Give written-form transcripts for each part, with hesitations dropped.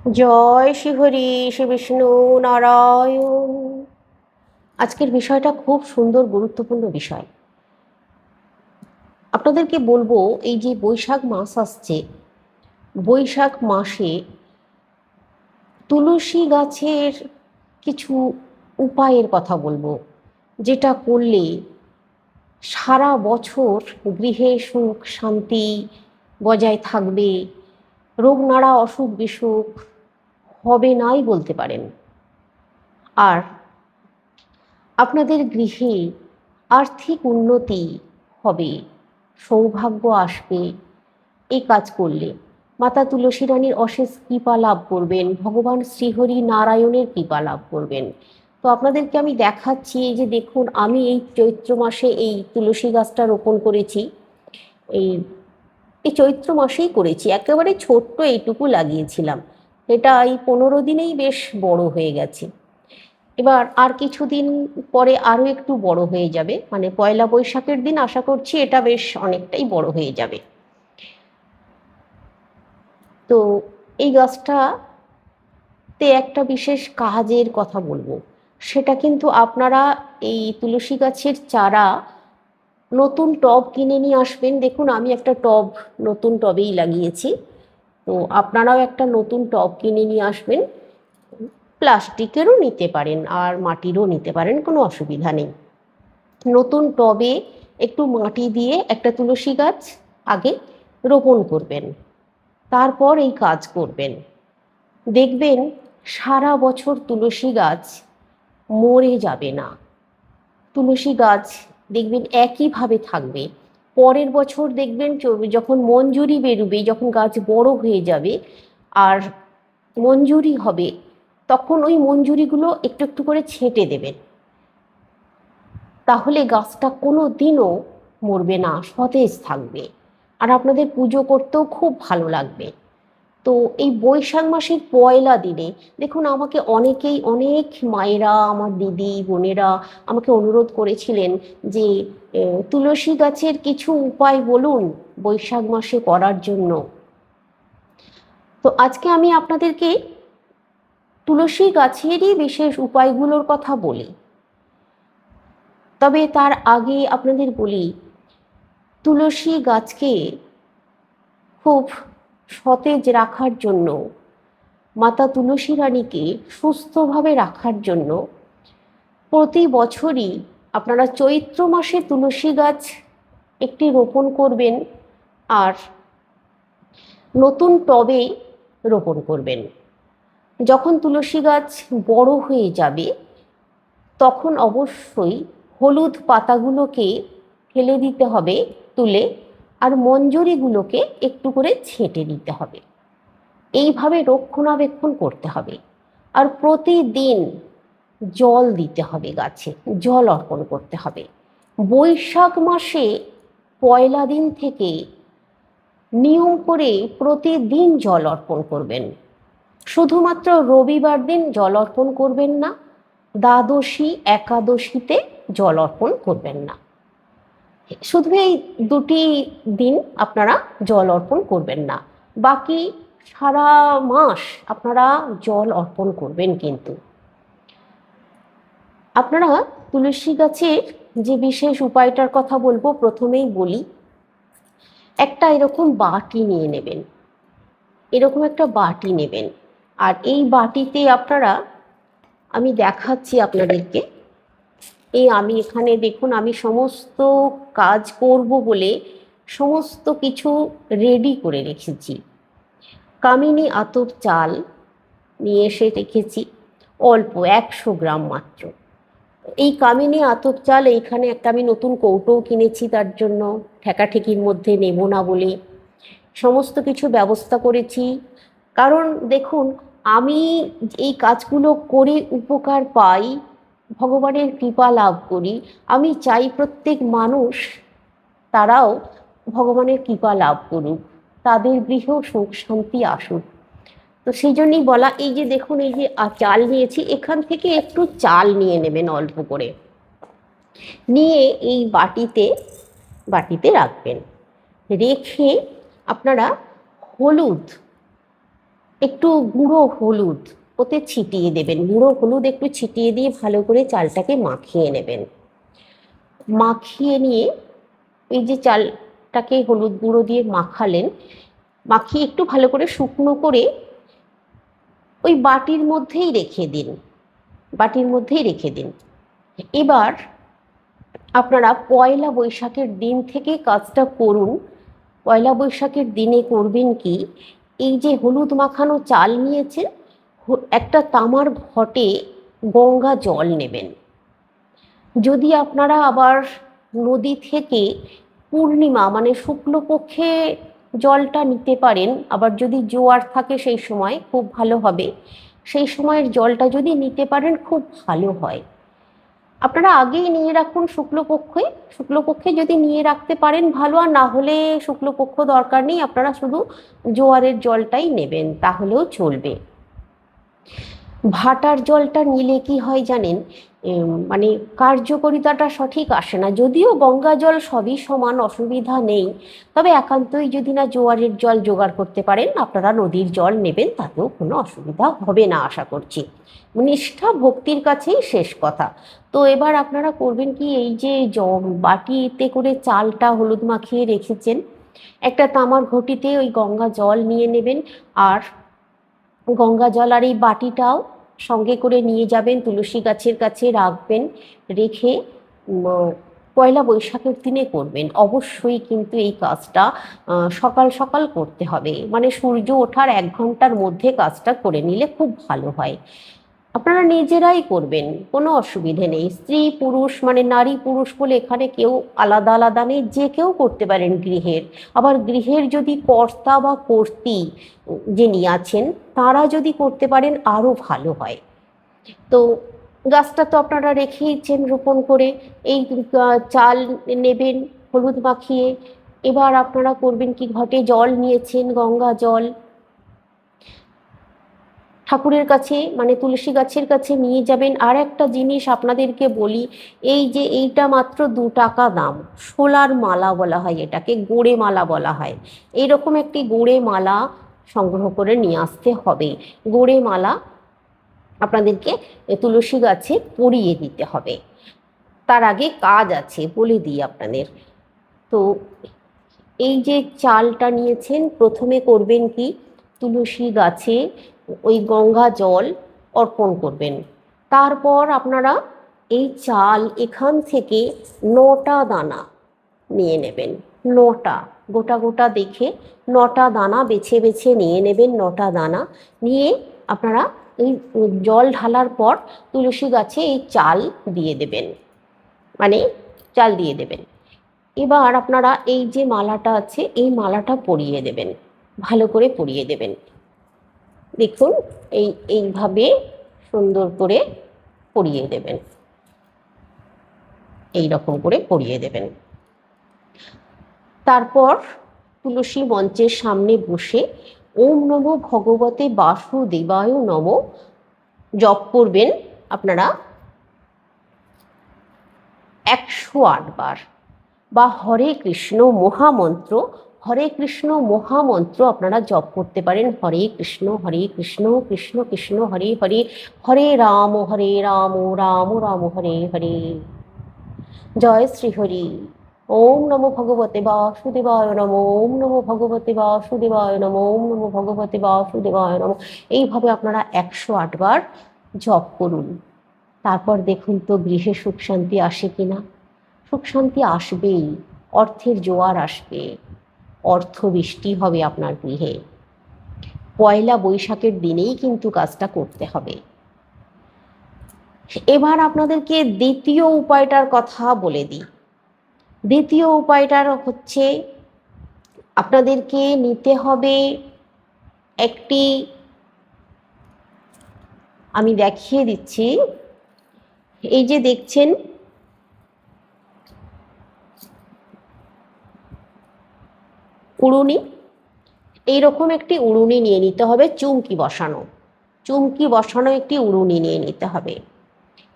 জয় শ্রী হরি শ্রী বিষ্ণু নারায়ণ। আজকের বিষয়টা খুব সুন্দর, গুরুত্বপূর্ণ বিষয়। আপনাদেরকে বলবো, এই যে বৈশাখ মাস আসছে, বৈশাখ মাসে তুলসী গাছের কিছু উপায়ের কথা বলবো, যেটা করলে সারা বছর গৃহে সুখ শান্তি বজায় থাকবে, রোগ নাড়া অসুখ বিসুখ হবে নাই বলতে পারেন। আর আপনাদের গৃহে আর্থিক উন্নতি হবে, সৌভাগ্য আসবে। এই কাজ করলে মাতা তুলসী রানীর অশেষ কৃপা লাভ করবেন, ভগবান শ্রীহরি নারায়ণের কৃপা লাভ করবেন। তো আপনাদেরকে আমি দেখাচ্ছি, এই যে দেখুন, আমি এই চৈত্র মাসে এই তুলসী গাছটা রোপণ করেছি। এই এই চৈত্র মাসেই করেছি, একেবারে ছোট্ট এইটুকু লাগিয়েছিলাম। এটা এই 15 দিনেই বেশ বড় হয়ে গেছে। এবার আর কিছুদিন পরে আরও একটু বড় হয়ে যাবে, মানে পয়লা বৈশাখের দিন আশা করছি এটা বেশ অনেকটাই বড় হয়ে যাবে। তো এই গাছটাতে একটা বিশেষ কাজের কথা বলবো, সেটা কিন্তু আপনারা এই তুলসী গাছের চারা নতুন টব কিনে নিয়ে আসবেন। দেখুন, আমি একটা টব নতুন টবেই লাগিয়েছি। তো আপনারাও একটা নতুন টব কিনে নিয়ে আসবেন। প্লাস্টিকেরও নিতে পারেন আর মাটিরও নিতে পারেন, কোনো অসুবিধা নেই। নতুন টবে একটু মাটি দিয়ে একটা তুলসী গাছ আগে রোপণ করবেন, তারপর এই কাজ করবেন। দেখবেন সারা বছর তুলসী গাছ মরে যাবে না। তুলসী গাছ দেখবেন একইভাবে থাকবে। পরের বছর দেখবেন যখন মঞ্জুরি বেরোবে, যখন গাছ বড় হয়ে যাবে আর মঞ্জুরি হবে, তখন ওই মঞ্জুরিগুলো একটু একটু করে ছেঁটে দেবেন। তাহলে গাছটা কোনো দিনও মরবে না, সতেজ থাকবে, আর আপনাদের পুজো করতেও খুব ভালো লাগবে। তো এই বৈশাখ মাসের পয়লা দিনে দেখুন, আমাকে অনেকেই, অনেক মায়েরা, আমার দিদি বোনেরা আমাকে অনুরোধ করেছিলেন যে তুলসী গাছের কিছু উপায় বলুন বৈশাখ মাসে করার জন্য। তো আজকে আমি আপনাদেরকে তুলসী গাছেরই বিশেষ উপায়গুলোর কথা বলি। তবে তার আগে আপনাদের বলি, তুলসী গাছকে খুব সতেজ রাখার জন্য, মাতা তুলসী রানীকে সুস্থভাবে রাখার জন্য প্রতি বছরই আপনারা চৈত্র মাসে তুলসী গাছ একটি রোপণ করবেন, আর নতুন টবে রোপণ করবেন। যখন তুলসী গাছ বড় হয়ে যাবে, তখন অবশ্যই হলুদ পাতাগুলোকে ফেলে দিতে হবে তুলে, আর মঞ্জরিগুলোকে একটু করে ছেঁটে দিতে হবে। এইভাবে রক্ষণাবেক্ষণ করতে হবে। আর প্রতিদিন জল দিতে হবে, গাছে জল অর্পণ করতে হবে। বৈশাখ মাসে পয়লা দিন থেকে নিয়ম করে প্রতিদিন জল অর্পণ করবেন। শুধুমাত্র রবিবার দিন জল অর্পণ করবেন না, দ্বাদশী একাদশীতে জল অর্পণ করবেন না। শুধু এই দুটি দিন আপনারা জল অর্পণ করবেন না, বাকি সারা মাস আপনারা জল অর্পণ করবেন। কিন্তু আপনারা তুলসী গাছের যে বিশেষ উপায়টার কথা বলবো, প্রথমেই বলি, একটা এরকম বাটি নিয়ে নেবেন। এরকম একটা বাটি নেবেন, আর এই বাটিতে আপনারা, আমি দেখাচ্ছি আপনাদেরকে, এই আমি এখানে দেখুন, আমি সমস্ত কাজ করব বলে সমস্ত কিছু রেডি করে রেখেছি। কামিনী আতপ চাল নিয়ে এসে রেখেছি, অল্প 100 গ্রাম মাত্র। এই কামিনী আতপ চাল, এইখানে একটা আমি নতুন কৌটোও কিনেছি, তার জন্য ঠেকাঠেকির মধ্যে নেব না বলে সমস্ত কিছু ব্যবস্থা করেছি। কারণ দেখুন, আমি এই কাজগুলো করে উপকার পাই, ভগবানের কৃপা লাভ করি। আমি চাই প্রত্যেক মানুষ, তারাও ভগবানের কৃপা লাভ করুক, তাদের গৃহেও সুখ শান্তি আসুক। তো সেই জন্যই বলা, এই যে দেখুন, এই যে চাল নিয়েছি, এখান থেকে একটু চাল নিয়ে নেবেন অল্প করে, নিয়ে এই বাটিতে বাটিতে রাখবেন। রেখে আপনারা হলুদ একটু গুঁড়ো হলুদ ওতে ছিটিয়ে দেবেন। গুঁড়ো হলুদ একটু ছিটিয়ে দিয়ে ভালো করে চালটাকে মাখিয়ে নেবেন। মাখিয়ে নিয়ে এই যে চালটাকে হলুদ গুঁড়ো দিয়ে মাখালেন, মাখিয়ে একটু ভালো করে শুকনো করে ওই বাটির মধ্যেই রেখে দিন, বাটির মধ্যেই রেখে দিন। এবার আপনারা পয়লা বৈশাখের দিন থেকে কাজটা করুন। পয়লা বৈশাখের দিনে করবেন কি, এই যে হলুদ মাখানো চাল নিয়েছেন, একটা তামার ঘটে গঙ্গা জল নেবেন। যদি আপনারা আবার নদী থেকে পূর্ণিমা মানে শুক্লপক্ষে জলটা নিতে পারেন, আবার যদি জোয়ার থাকে সেই সময় খুব ভালো হবে। সেই সময়ের জলটা যদি নিতে পারেন খুব ভালো হয়। আপনারা আগেই নিয়ে রাখুন শুক্লপক্ষে, শুক্লপক্ষে যদি নিয়ে রাখতে পারেন ভালো, আর না হলে শুক্লপক্ষ দরকার নেই, আপনারা শুধু জোয়ারের জলটাই নেবেন তাহলেও চলবে। ভাটার জলটা নিলে কি হয় জানেন, মানে কার্যকারিতাটা সঠিক আসে না। যদিও গঙ্গা জল সবই সমান, অসুবিধা নেই, তবে একান্তই যদি না জোয়ারের জল জোগাড় করতে পারেন আপনারা নদীর জল নেবেন, তাতেও কোনো অসুবিধা হবে না আশা করছি। নিষ্ঠা ভক্তির কাছেই শেষ কথা। তো এবার আপনারা করবেন কি, এই যে বাটিতে করে চালটা হলুদ মাখিয়ে রেখেছেন, একটা তামার ঘটিতে ওই গঙ্গা জল নিয়ে নেবেন। আর গঙ্গা জল আর এই বাটিটাও সঙ্গে করে নিয়ে যাবেন, তুলসী গাছের কাছে রাখবেন। রেখে পয়লা বৈশাখের দিনে করবেন অবশ্যই, কিন্তু এই কাজটা সকাল সকাল করতে হবে, মানে সূর্য ওঠার 1 ঘন্টার মধ্যে কাজটা করে নিলে খুব ভালো হয়। আপনারা নিজেরাই করবেন, কোনো অসুবিধে নেই। স্ত্রী পুরুষ মানে নারী পুরুষ বলে এখানে কেউ আলাদা আলাদা নেই, যে কেউ করতে পারেন গৃহের। আবার গৃহের যদি কর্তা বা কর্ত্রী যিনি আছেন তারা যদি করতে পারেন আরও ভালো হয়। তো গাছটা তো আপনারা রেখেইছেন রোপণ করে, এই চাল নেবেন হলুদ মাখিয়ে। এবার আপনারা করবেন কি, ঘটে জল নিয়েছেন গঙ্গা জল, ঠাকুরের কাছে মানে তুলসী গাছের কাছে নিয়ে যাবেন। আর একটা জিনিস আপনাদেরকে বলি, এই যে এইটা মাত্র 2 টাকা দাম, শোলার মালা বলা হয় এটাকে, গোড়ে মালা বলা হয়। এইরকম একটি গোড়ে মালা সংগ্রহ করে নিয়ে আসতে হবে। গোড়ে মালা আপনাদেরকে তুলসী গাছে পরিয়ে দিতে হবে। তার আগে কাজ আছে বলে দিই আপনাদের। তো এই যে চালটা নিয়েছেন, প্রথমে করবেন কি, তুলসী গাছে ওই গঙ্গা জল অর্পণ করবেন। তারপর আপনারা এই চাল এখান থেকে 9টা দানা নিয়ে নেবেন। 9টা গোটা গোটা দেখে 9টা দানা বেছে বেছে নিয়ে নেবেন। 9টা দানা নিয়ে আপনারা এই জল ঢালার পর তুলসী গাছে এই চাল দিয়ে দেবেন, মানে চাল দিয়ে দেবেন। এবার আপনারা এই যে মালাটা আছে এই মালাটা পরিয়ে দেবেন, ভালো করে পরিয়ে দেবেন। দেখুন এইভাবে সুন্দর করে পরিয়ে দেবেন, এই রকম করে পরিয়ে দেবেন। তারপর তুলসী মঞ্চের সামনে বসে ওম নমো ভগবতে বাসুদেবায় নমঃ জপ করবেন আপনারা 108 বার, বা হরে কৃষ্ণ মহামন্ত্র, হরে কৃষ্ণ মহামন্ত্র আপনারা জপ করতে পারেন। হরে কৃষ্ণ কৃষ্ণ কৃষ্ণ হরে হরে, হরে রাম রাম রাম হরে হরে। জয় শ্রী হরি। ওম নমো ভগবতে বাসুদেবায় নমঃ, ওম নমো ভগবতে বাসুদেবায় নমঃ, ওম নমো ভগবতে বাসুদেবায় নমঃ। এইভাবে আপনারা 108 বার জপ করুন। তারপর দেখুন তো গৃহে সুখ শান্তি আসে কিনা। সুখ শান্তি আসবেই, অর্থের জোয়ার আসবে, অর্থ বৃষ্টি হবে আপনার গৃহে। পয়লা বৈশাখের দিনেই কিন্তু কাজটা করতে হবে। এবার আপনাদেরকে দ্বিতীয় উপায়টার কথা বলে দিই। দ্বিতীয় উপায়টার হচ্ছে, আপনাদেরকে নিতে হবে একটি, আমি দেখিয়ে দিচ্ছি, এই যে দেখছেন উড়ুনি, এইরকম একটি উড়ুনি নিয়ে নিতে হবে, চুমকি বসানো, চুমকি বসানো একটি উড়ুনি নিয়ে নিতে হবে।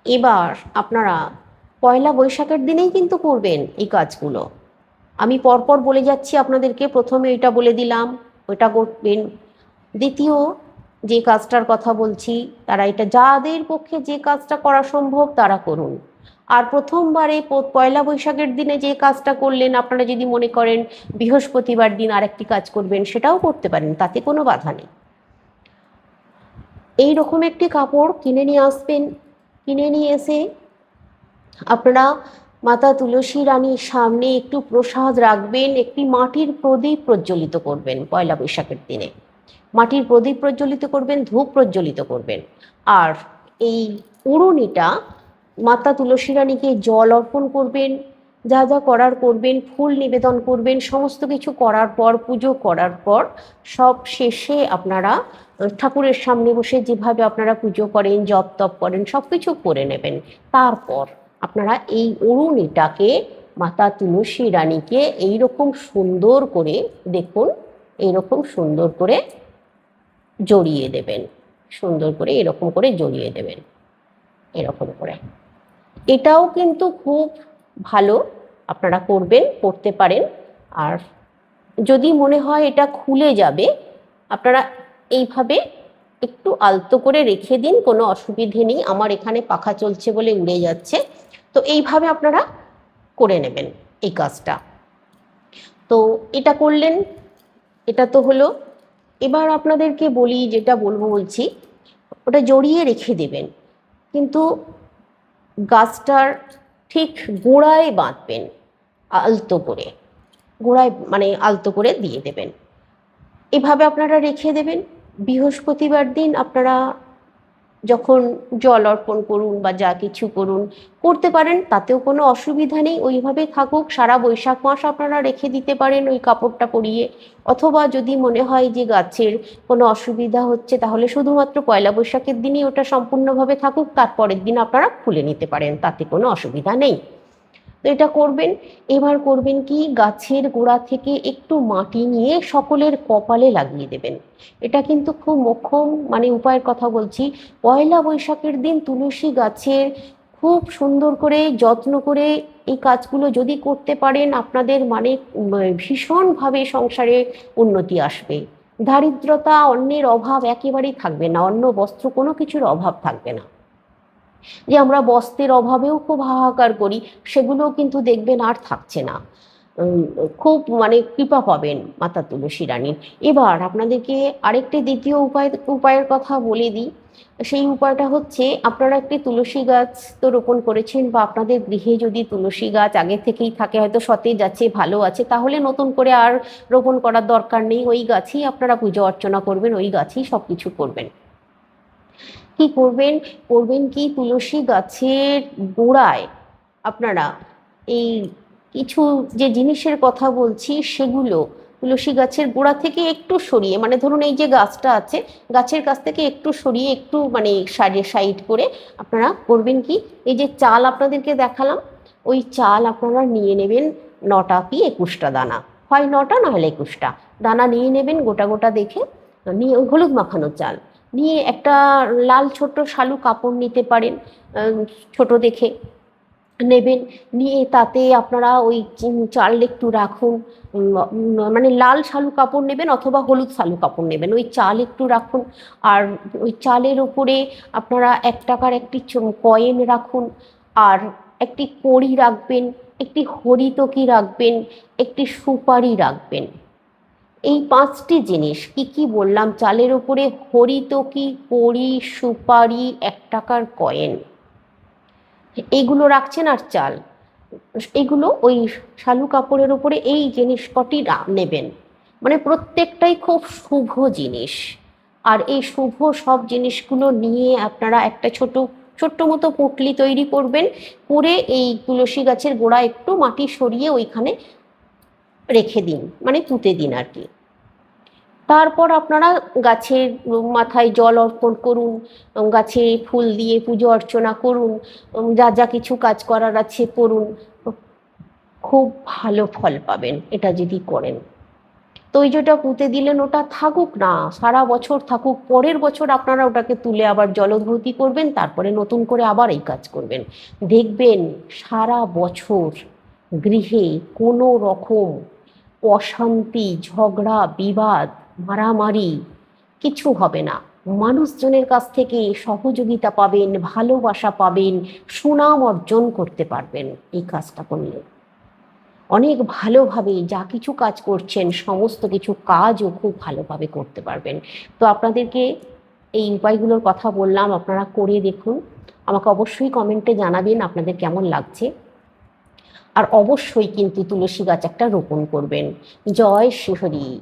এবার আপনারা পয়লা বৈশাখের দিনেই কিন্তু করবেন এই কাজগুলো। আমি পরপর বলে যাচ্ছি আপনাদেরকে, প্রথমে এটা বলে দিলাম, ওইটা করবেন। দ্বিতীয় যে কাজটার কথা বলছি তারা এটা, যাদের পক্ষে যে কাজটা করা সম্ভব তারা করুন। আর প্রথমবারে পয়লা বৈশাখের দিনে যে কাজটা করলেন, আপনারা যদি মনে করেন বৃহস্পতিবার দিন আরেকটি কাজ করবেন, সেটাও করতে পারেন, তাতে কোনো বাধা নেই। এই রকম একটি কাপড় কিনে নিয়ে আসবেন। কিনে নিয়ে এসে আপনারা মাতা তুলসী রানীর সামনে একটু প্রসাদ রাখবেন, একটি মাটির প্রদীপ প্রজ্বলিত করবেন পয়লা বৈশাখের দিনে। মাটির প্রদীপ প্রজ্বলিত করবেন, ধূপ প্রজ্বলিত করবেন। আর এই উড়ুনিটা মাতা তুলসী রানীকে জল অর্পণ করবেন, যা যা করার করবেন, ফুল নিবেদন করবেন, সমস্ত কিছু করার পর, পুজো করার পর, সব শেষে আপনারা ঠাকুরের সামনে বসে যেভাবে আপনারা পুজো করেন, জপ তপ করেন, সব কিছু করে নেবেন। তারপর আপনারা এই উড়ুনিটাকে মাতা তুলসী রানীকে এইরকম সুন্দর করে, দেখুন এইরকম সুন্দর করে জড়িয়ে দেবেন, সুন্দর করে এরকম করে জড়িয়ে দেবেন, এরকম করে। এটাও কিন্তু খুব ভালো, আপনারা করবেন, করতে পারেন। আর যদি মনে হয় এটা খুলে যাবে, আপনারা এইভাবে একটু আলতো করে রেখে দিন, কোনো অসুবিধে নেই। আমার এখানে পাখা চলছে বলে উড়ে যাচ্ছে, তো এইভাবে আপনারা করে নেবেন এই কাজটা। তো এটা করলেন, এটা তো হলো। এবার আপনাদেরকে বলি, যেটা বলছি, ওটা জড়িয়ে রেখে দেবেন, কিন্তু গাছটার ঠিক গোড়ায় বাঁধবেন, আলতো করে গোড়ায়, মানে আলতো করে দিয়ে দেবেন। এভাবে আপনারা রেখে দেবেন। বৃহস্পতিবার দিন আপনারা যখন জল অর্পণ করুন বা যা কিছু করুন, করতে পারেন, তাতেও কোনো অসুবিধা নেই। ওইভাবে থাকুক, সারা বৈশাখ মাস আপনারা রেখে দিতে পারেন ওই কাপড়টা পরিয়ে। অথবা যদি মনে হয় যে গাছের কোনো অসুবিধা হচ্ছে, তাহলে শুধুমাত্র পয়লা বৈশাখের দিনই ওটা সম্পূর্ণভাবে থাকুক, তারপরের দিন আপনারা খুলে নিতে পারেন, তাতে কোনো অসুবিধা নেই। তো এটা করবেন। এবার করবেন কি, গাছের গোড়া থেকে একটু মাটি নিয়ে সকলের কপালে লাগিয়ে দেবেন। এটা কিন্তু খুব মোক্ষম, মানে উপায়ের কথা বলছি। পয়লা বৈশাখের দিন তুলসী গাছের খুব সুন্দর করে যত্ন করে এই কাজগুলো যদি করতে পারেন, আপনাদের মানে ভীষণভাবে সংসারে উন্নতি আসবে। দারিদ্রতা, অন্যের অভাব একেবারেই থাকবে না, অন্ন বস্ত্র কোনো কিছুর অভাব থাকবে না। যে আমরা বস্ত্রের অভাবেও খুব হাহাকার করি, সেগুলোও কিন্তু দেখবেন আর থাকছে না। খুব মানে কৃপা পাবেন মাতা তুলসী রানীর। এবার আপনাদেরকে আরেকটি দ্বিতীয় উপায়ের কথা বলে দিই। সেই উপায়টা হচ্ছে, আপনারা একটি তুলসী গাছ তো রোপণ করেছেন, বা আপনাদের গৃহে যদি তুলসী গাছ আগে থেকেই থাকে, হয়তো সতেজ আছে, ভালো আছে, তাহলে নতুন করে আর রোপণ করার দরকার নেই। ওই গাছেই আপনারা পুজো অর্চনা করবেন, ওই গাছেই সব কিছু করবেন। কি করবেন, করবেন কি, তুলসী গাছের গোড়ায় আপনারা এই কিছু যে জিনিসের কথা বলছি, সেগুলো তুলসী গাছের গোড়া থেকে একটু সরিয়ে, মানে ধরুন এই যে গাছটা আছে, গাছের কাছ থেকে একটু সরিয়ে, একটু মানে সাইড করে আপনারা করবেন কি, এই যে চাল আপনাদেরকে দেখালাম, ওই চাল আপনারা নিয়ে নেবেন 9টা কি 21টা দানা, হয় 9টা না হলে 21টা দানা নিয়ে নেবেন, গোটা গোটা দেখে নিয়ে, হলুদ মাখানো চাল নিয়ে, একটা লাল ছোট শালু কাপড় নিতে পারেন, ছোট দেখে নেবেন। নিয়ে তাতে আপনারা ওই চাল একটু রাখুন, মানে লাল শালু কাপড় নেবেন অথবা হলুদ শালু কাপড় নেবেন, ওই চাল একটু রাখুন। আর ওই চালের উপরে আপনারা 1 টাকার একটি কয়েন রাখুন, আর একটি কড়ি রাখবেন, একটি হরিতকি রাখবেন, একটি সুপারি রাখবেন। এই 5টি জিনিস কি কি বললাম, চালের উপরে হরিতকি, কড়ি, সুপারি, 1 টাকার কয়েন, এইগুলো রাখছেন, আর চাল, এগুলো ওই শালু কাপড়ের উপরে এই জিনিস কটি নেবেন। মানে প্রত্যেকটাই খুব শুভ জিনিস। আর এই শুভ সব জিনিসগুলো নিয়ে আপনারা একটা ছোট্ট মতো পুঁটলি তৈরি করবেন, করে এই তুলসী গাছের গোড়া একটু মাটি সরিয়ে ওইখানে রেখে দিন, মানে পুঁতে দিন আর কি। তারপর আপনারা গাছের মাথায় জল অর্পণ করুন, গাছে ফুল দিয়ে পুজো অর্চনা করুন, যা যা কিছু কাজ করার আছে করুন, খুব ভালো ফল পাবেন এটা যদি করেন। তো ওই যেটা পুঁতে দিলেন, ওটা থাকুক না, সারা বছর থাকুক, পরের বছর আপনারা ওটাকে তুলে আবার জলধৌতি করবেন, তারপরে নতুন করে আবার এই কাজ করবেন। দেখবেন সারা বছর গৃহে কোনো রকম অশান্তি, ঝগড়া, বিবাদ, মারামারি কিছু হবে না। মানুষজনের কাছ থেকে সহযোগিতা পাবেন, ভালোবাসা পাবেন, সুনাম অর্জন করতে পারবেন এই কাজটা করলে। অনেক ভালোভাবে যা কিছু কাজ করছেন সমস্ত কিছু কাজও খুব ভালোভাবে করতে পারবেন। তো আপনাদেরকে এই উপায়গুলোর কথা বললাম, আপনারা করে দেখুন। আমাকে অবশ্যই কমেন্টে জানাবেন আপনাদের কেমন লাগছে। আর অবশ্যই কিন্তু তুলসী গাছ একটা রোপণ করবেন। জয় শ্রী হরি।